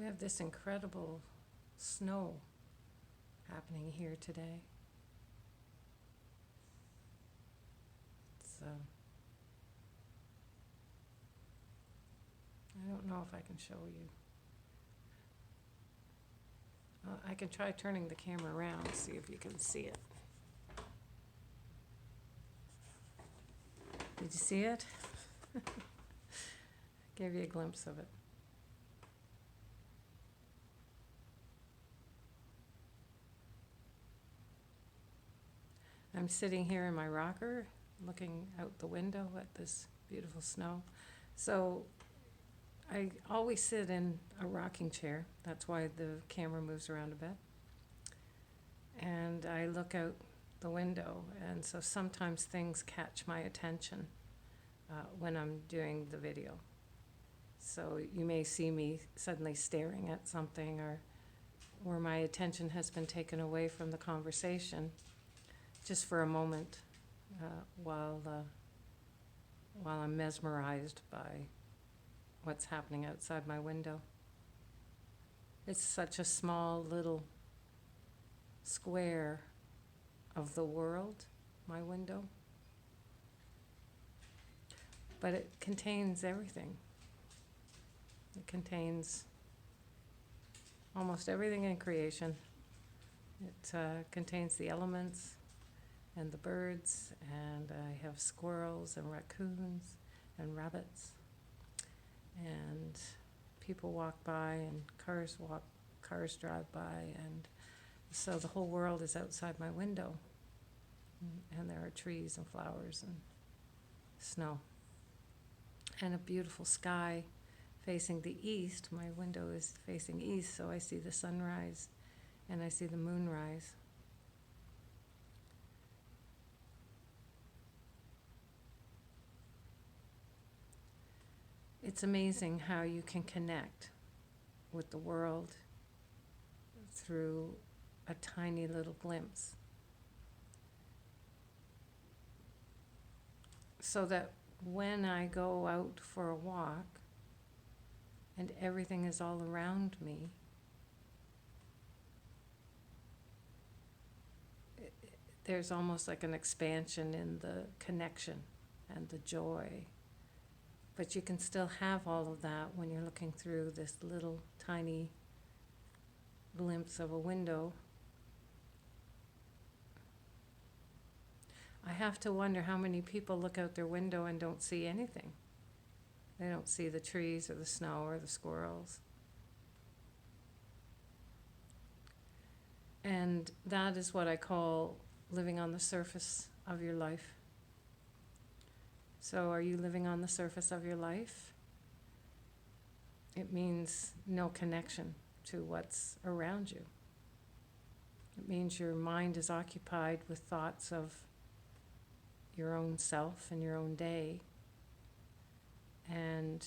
We have this incredible snow happening here today. So I don't know if I can show you. I can try turning the camera around, see if you can see it. Did you see it? Gave you a glimpse of it. I'm sitting here in my rocker, looking out the window at this beautiful snow. So I always sit in a rocking chair. That's why the camera moves around a bit. And I look out the window, and so sometimes things catch my attention when I'm doing the video. So you may see me suddenly staring at something, or my attention has been taken away from the conversation just for a moment while I'm mesmerized by what's happening outside my window. It's such a small little square of the world, my window, but it contains everything. It contains almost everything in creation. It contains the elements and the birds, and I have squirrels and raccoons and rabbits, and people walk by and cars drive by, and so the whole world is outside my window, and there are trees and flowers and snow and a beautiful sky facing the east. My window is facing east, so I see the sunrise and I see the moonrise. It's amazing how you can connect with the world through a tiny little glimpse. So that when I go out for a walk and everything is all around me, there's almost like an expansion in the connection and the joy. But you can still have all of that when you're looking through this little tiny glimpse of a window. I have to wonder how many people look out their window and don't see anything. They don't see the trees or the snow or the squirrels. And that is what I call living on the surface of your life. So are you living on the surface of your life? It means no connection to what's around you. It means your mind is occupied with thoughts of your own self and your own day and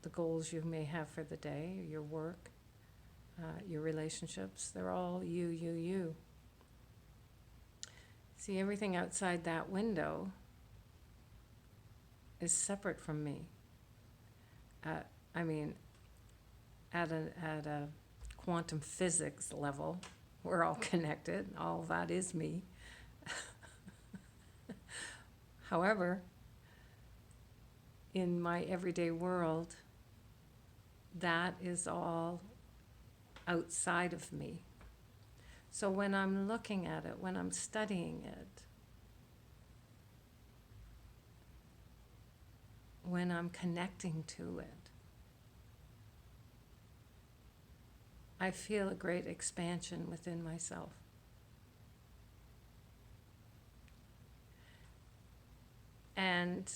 the goals you may have for the day, your work, your relationships. They're all you. See, everything outside that window is separate from me. At a quantum physics level, we're all connected. All that is me. However, in my everyday world, that is all outside of me. So when I'm looking at it, when I'm studying it, when I'm connecting to it, I feel a great expansion within myself. And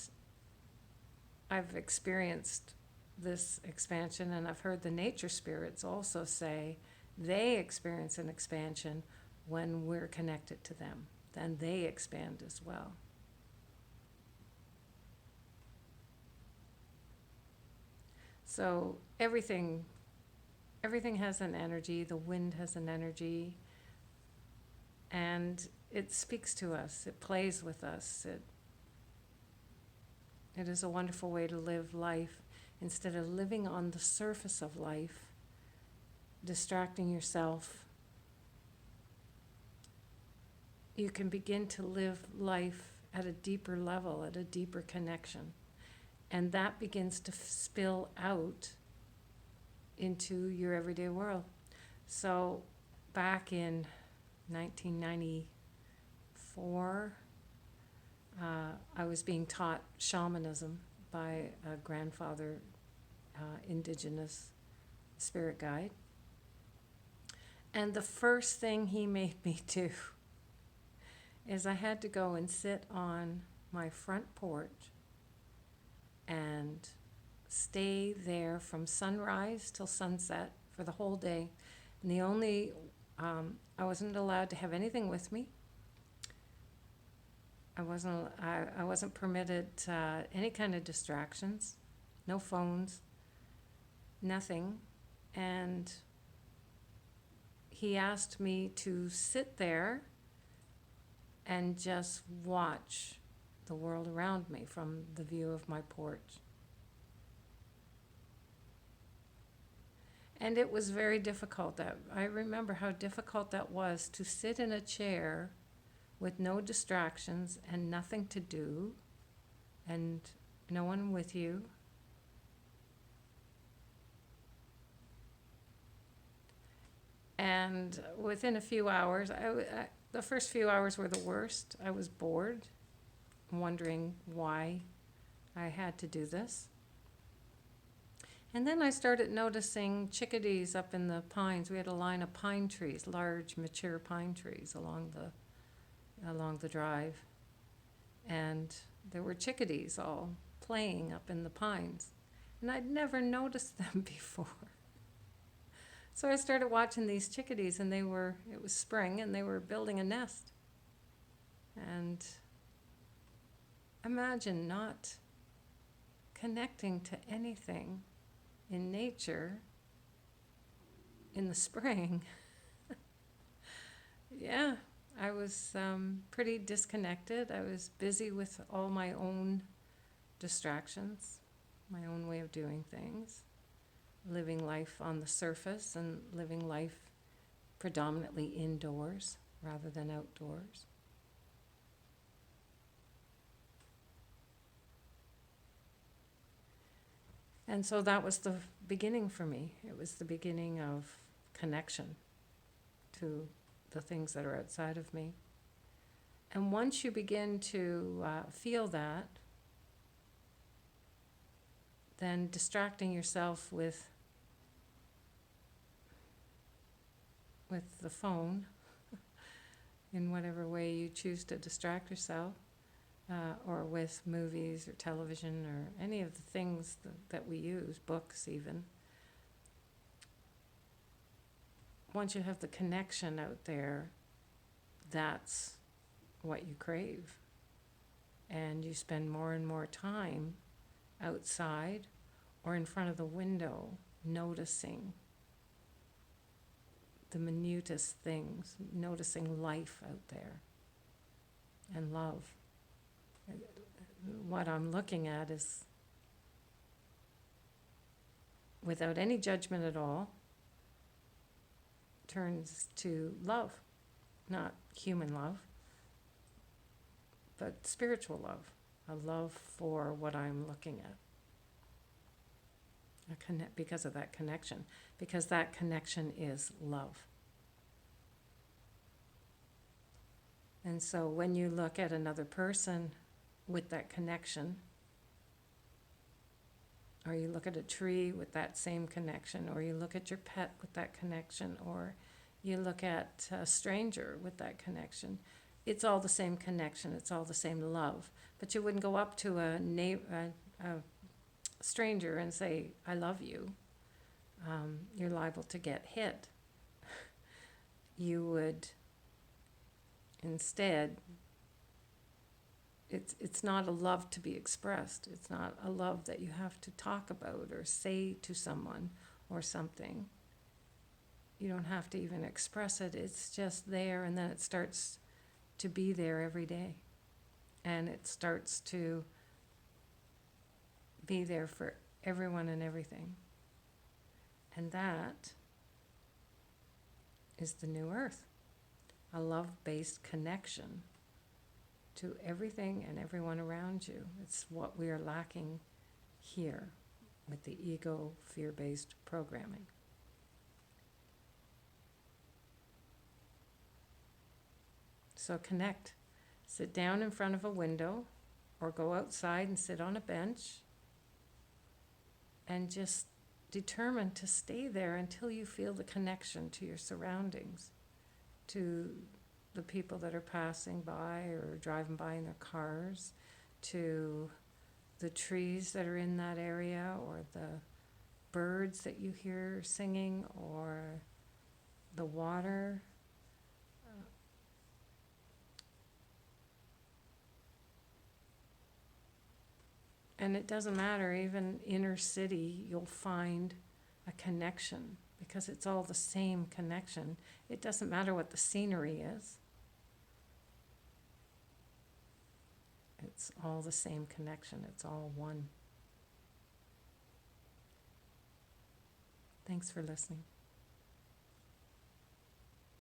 I've experienced this expansion, and I've heard the nature spirits also say they experience an expansion when we're connected to them. Then they expand as well. So everything has an energy. The wind has an energy, and it speaks to us. It plays with us. It is a wonderful way to live life. Instead of living on the surface of life, distracting yourself, you can begin to live life at a deeper level, at a deeper connection. And that begins to spill out into your everyday world. So back in 1994, I was being taught shamanism by a grandfather, indigenous spirit guide. And the first thing he made me do is I had to go and sit on my front porch and stay there from sunrise till sunset for the whole day. And the only, I wasn't allowed to have anything with me. I wasn't permitted any kind of distractions, no phones, nothing. And he asked me to sit there and just watch the world around me from the view of my porch. And it was very difficult. I remember how difficult that was, to sit in a chair with no distractions and nothing to do and no one with you. And within a few hours, the first few hours were the worst. I was bored, wondering why I had to do this. And then I started noticing chickadees up in the pines. We had a line of pine trees, large, mature pine trees along the drive. And there were chickadees all playing up in the pines. And I'd never noticed them before. So I started watching these chickadees, and it was spring, and they were building a nest. And imagine not connecting to anything in nature in the spring. Yeah, I was pretty disconnected. I was busy with all my own distractions, my own way of doing things, living life on the surface and living life predominantly indoors rather than outdoors. And so that was the beginning for me. It was the beginning of connection to the things that are outside of me. And once you begin to feel that, then distracting yourself with the phone in whatever way you choose to distract yourself, or with movies or television or any of the things that we use, books even. Once you have the connection out there, that's what you crave. And you spend more and more time outside or in front of the window noticing the minutest things, noticing life out there and love. What I'm looking at is, without any judgment at all, turns to love. Not human love, but spiritual love. A love for what I'm looking at. Because of that connection. Because that connection is love. And so when you look at another person with that connection, or you look at a tree with that same connection, or you look at your pet with that connection, or you look at a stranger with that connection, it's all the same connection, it's all the same love. But you wouldn't go up to a stranger and say, I love you. You're liable to get hit. You would instead, it's not a love to be expressed. It's not a love that you have to talk about or say to someone or something. You don't have to even express it. It's just there, and then it starts to be there every day. And it starts to be there for everyone and everything. And that is the new earth. A love-based connection to everything and everyone around you. It's what we are lacking here with the ego, fear-based programming. So connect. Sit down in front of a window or go outside and sit on a bench and just determine to stay there until you feel the connection to your surroundings, to the people that are passing by or driving by in their cars, to the trees that are in that area, or the birds that you hear singing, or the water. And it doesn't matter, even inner city, you'll find a connection because it's all the same connection. It doesn't matter what the scenery is. It's all the same connection. It's all one. Thanks for listening.